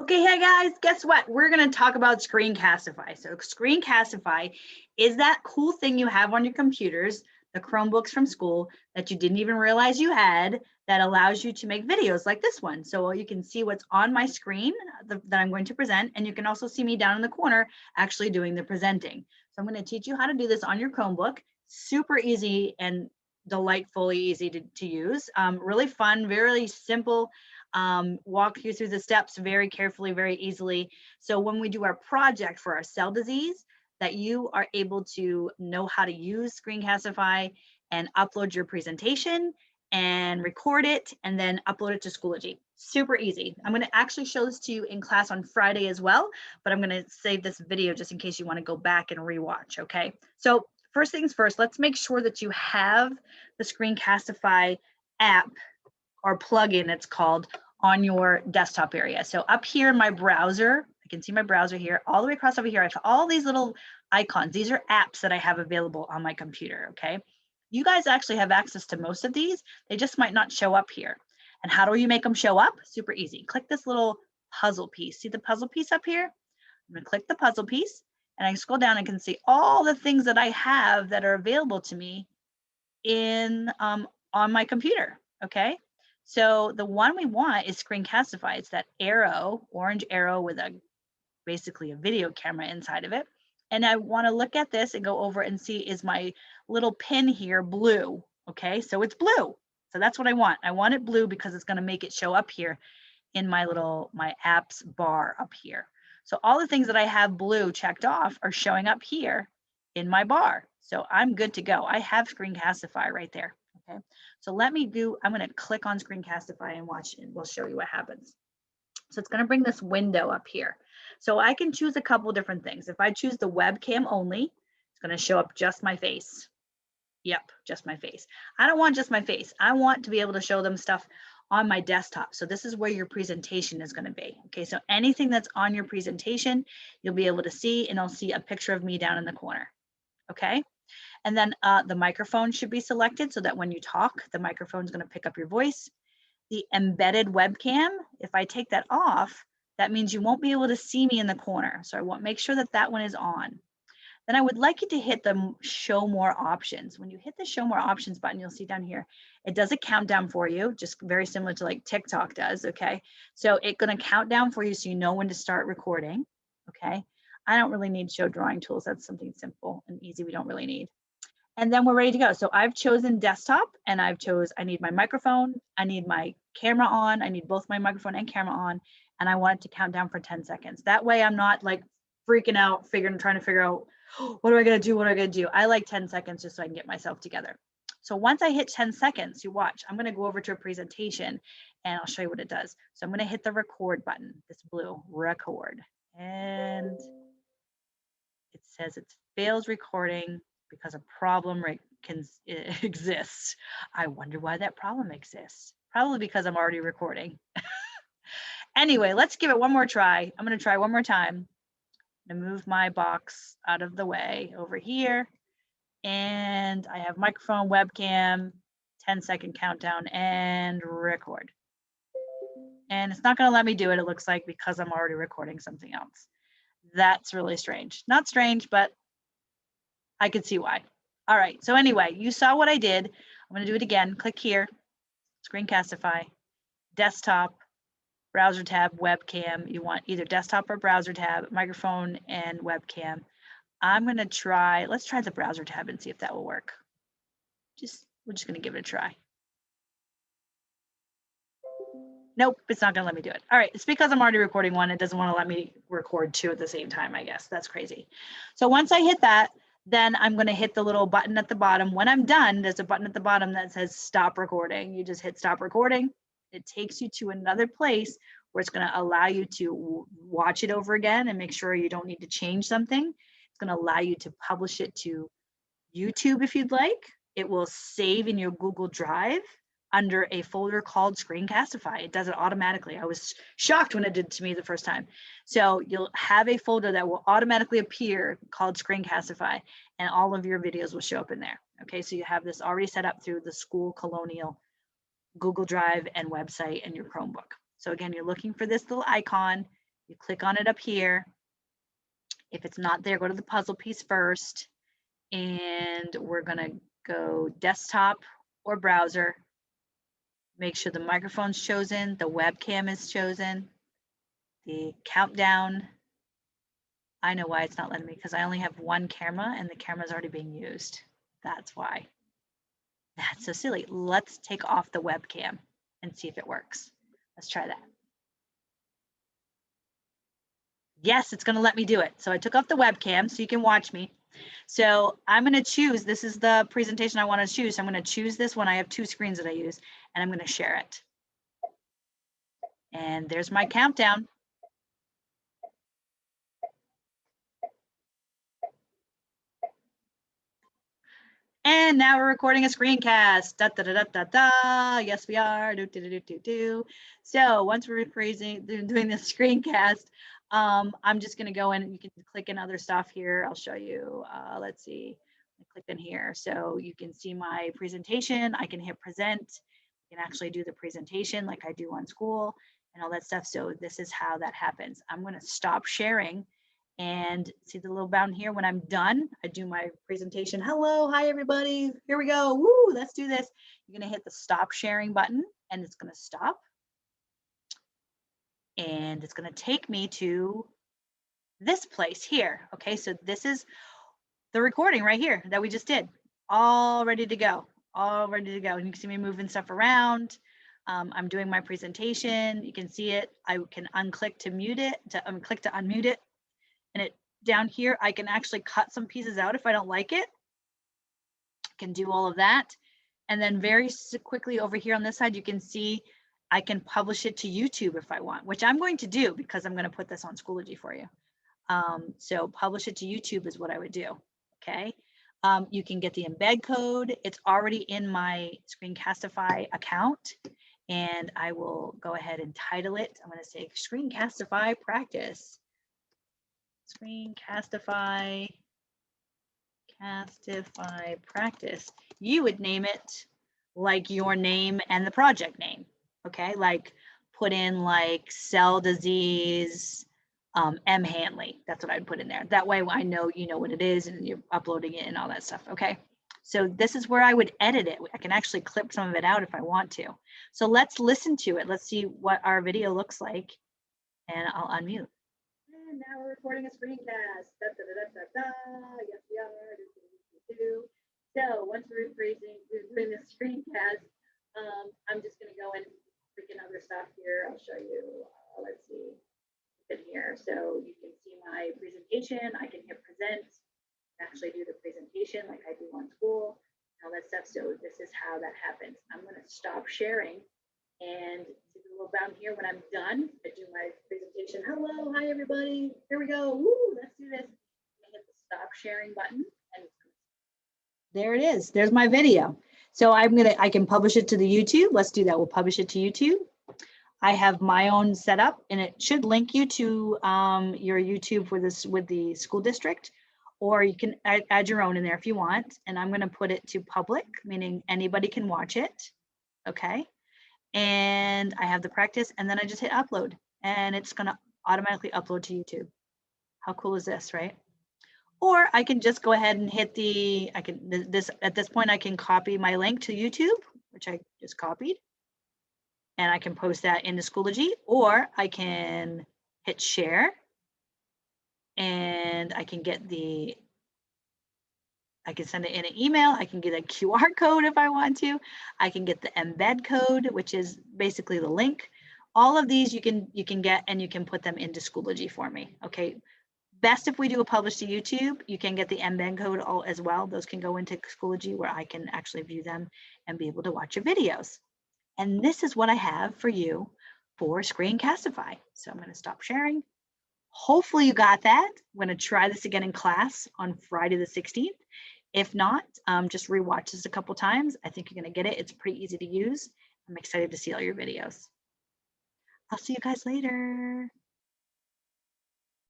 Okay, hey guys, guess what? We're going to talk about Screencastify. So Screencastify is that cool thing you have on your computers, the Chromebooks from school that you didn't even realize you had, that allows you to make videos like this one. So you can see what's on my screen that I'm going to present, and you can also see me down in the corner actually doing the presenting. So I'm going to teach you how to do this on your Chromebook. Super easy and delightfully easy to use. Really fun, very simple. Walk you through the steps very carefully, very easily. So when we do our project for our cell disease, that you are able to know how to use Screencastify and upload your presentation and record it and then upload it to Schoology. Super easy. I'm going to actually show this to you in class on Friday as well, but I'm going to save this video just in case you want to go back and rewatch. Okay. So first things first, let's make sure that you have the Screencastify app or plugin, it's called, on your desktop area. So up here in my browser, I can see my browser here, all the way across over here, I have all these little icons. These are apps that I have available on my computer, okay? You guys actually have access to most of these. They just might not show up here. And how do you make them show up? Super easy. Click this little puzzle piece. See the puzzle piece up here? I'm gonna click the puzzle piece and I scroll down and can see all the things that I have that are available to me in on my computer, okay? So the one we want is Screencastify. It's that arrow, orange arrow with basically a video camera inside of it. And I want to look at this and go over and see, is my little pin here blue? Okay, so it's blue. So that's what I want. I want it blue because it's going to make it show up here in my apps bar up here. So all the things that I have blue checked off are showing up here in my bar. So I'm good to go. I have Screencastify right there. Okay, so I'm going to click on Screencastify and watch, and we'll show you what happens. So it's going to bring this window up here. So I can choose a couple different things. If I choose the webcam only, it's going to show up just my face. Yep, just my face. I don't want just my face. I want to be able to show them stuff on my desktop. So this is where your presentation is going to be. Okay, so anything that's on your presentation, you'll be able to see, and I'll see a picture of me down in the corner. Okay. And then the microphone should be selected so that when you talk, the microphone is going to pick up your voice. The embedded webcam, if I take that off, that means you won't be able to see me in the corner. So I want to make sure that that one is on. Then I would like you to hit the show more options. When you hit the show more options button, you'll see down here, it does a countdown for you, just very similar to like TikTok does, okay? So it's going to count down for you so you know when to start recording, okay? I don't really need show drawing tools. That's something simple and easy we don't really need. And then we're ready to go. So I've chosen desktop, and I need my microphone, I need my camera on, I need both my microphone and camera on, and I want it to count down for 10 seconds. That way I'm not like freaking out, trying to figure out, what am I gonna do? I like 10 seconds just so I can get myself together. So once I hit 10 seconds, you watch, I'm gonna go over to a presentation and I'll show you what it does. So I'm gonna hit the record button, this blue, record. And it says it fails recording because a problem exists. I wonder why that problem exists. Probably because I'm already recording. Anyway, let's give it one more try. I'm going to try one more time. I'm going to move my box out of the way over here. And I have microphone, webcam, 10-second countdown, and record. And it's not going to let me do it, it looks like, because I'm already recording something else. That's really strange. Not strange, but I could see why. All right, so anyway, you saw what I did. I'm gonna do it again. Click here, Screencastify, desktop, browser tab, webcam. You want either desktop or browser tab, microphone and webcam. Let's try the browser tab and see if that will work. We're just gonna give it a try. Nope, it's not gonna let me do it. All right, it's because I'm already recording one. It doesn't wanna let me record two at the same time, I guess. That's crazy. So once I hit that, then I'm going to hit the little button at the bottom. When I'm done, there's a button at the bottom that says stop recording. You just hit stop recording. It takes you to another place where it's going to allow you to watch it over again and make sure you don't need to change something. It's going to allow you to publish it to YouTube if you'd like. It will save in your Google Drive under a folder called Screencastify. It does it automatically. I was shocked when it did to me the first time. So you'll have a folder that will automatically appear called Screencastify, and all of your videos will show up in there. Okay, so you have this already set up through the School Colonial Google Drive and website and your Chromebook. So again, you're looking for this little icon. You click on it up here. If it's not there, go to the puzzle piece first. And we're gonna go desktop or browser. Make sure the microphone's chosen, the webcam is chosen, the countdown. I know why it's not letting me, because I only have one camera and the camera's already being used. That's why. That's so silly. Let's take off the webcam and see if it works. Let's try that. Yes, it's gonna let me do it. So I took off the webcam so you can watch me. So I'm gonna choose, this is the presentation I wanna choose. So I'm gonna choose this one. I have 2 screens that I use, and I'm gonna share it. And there's my countdown. And now we're recording a screencast. Da, da, da, da, da, da. Yes, we are. Do, do, do, do, do. So once we're doing this screencast, I'm just going to go in and you can click in other stuff here. I'll show you. Let's see. I click in here. So you can see my presentation. I can hit present. You can actually do the presentation like I do on school and all that stuff. So this is how that happens. I'm going to stop sharing. And see the little button here. When I'm done, I do my presentation. Hello, hi everybody. Here we go. Woo, let's do this. You're gonna hit the stop sharing button and it's gonna stop. And it's gonna take me to this place here. Okay, so this is the recording right here that we just did. All ready to go, all ready to go. And you can see me moving stuff around. I'm doing my presentation. You can see it. I can unclick to mute it, click to unmute it. And it down here, I can actually cut some pieces out if I don't like it. I can do all of that. And then very quickly over here on this side, you can see I can publish it to YouTube if I want, which I'm going to do because I'm going to put this on Schoology for you. So publish it to YouTube is what I would do. Okay. You can get the embed code. It's already in my Screencastify account. And I will go ahead and title it. I'm going to say Screencastify Practice. Screencastify Practice. You would name it like your name and the project name. Okay, like put in like cell disease, M. Hanley. That's what I'd put in there. That way I know you know what it is and you're uploading it and all that stuff. Okay, so this is where I would edit it. I can actually clip some of it out if I want to. So let's listen to it. Let's see what our video looks like, and I'll unmute. And now we're recording a screencast. Da, da, da, da, da. Yes, we are. So once we're doing this screencast, I'm just going to go and freaking other stuff here. I'll show you. Let's see. In here, so you can see my presentation. I can hit present. Actually, do the presentation like I do on school. All that stuff. So this is how that happens. I'm going to stop sharing. And see the little down here when I'm done, I do my presentation. Hello, hi everybody. Here we go. Woo, let's do this. I hit the stop sharing button and there it is. There's my video. So I can publish it to the YouTube. Let's do that. We'll publish it to YouTube. I have my own setup and it should link you to your YouTube for this with the school district, or you can add your own in there if you want. And I'm going to put it to public, meaning anybody can watch it. Okay. And I have the practice and then I just hit upload and it's going to automatically upload to YouTube. How cool is this, right? Or I can just go ahead and hit at this point I can copy my link to YouTube, which I just copied, and I can post that into Schoology, or I can hit share and I can send it in an email. I can get a QR code if I want to. I can get the embed code, which is basically the link. All of these you can get and you can put them into Schoology for me. Okay. Best if we do a publish to YouTube, you can get the embed code all as well. Those can go into Schoology where I can actually view them and be able to watch your videos. And this is what I have for you for Screencastify. So I'm going to stop sharing. Hopefully you got that. I'm going to try this again in class on Friday the 16th. If not, just rewatch this a couple times. I think you're going to get it. It's pretty easy to use. I'm excited to see all your videos. I'll see you guys later.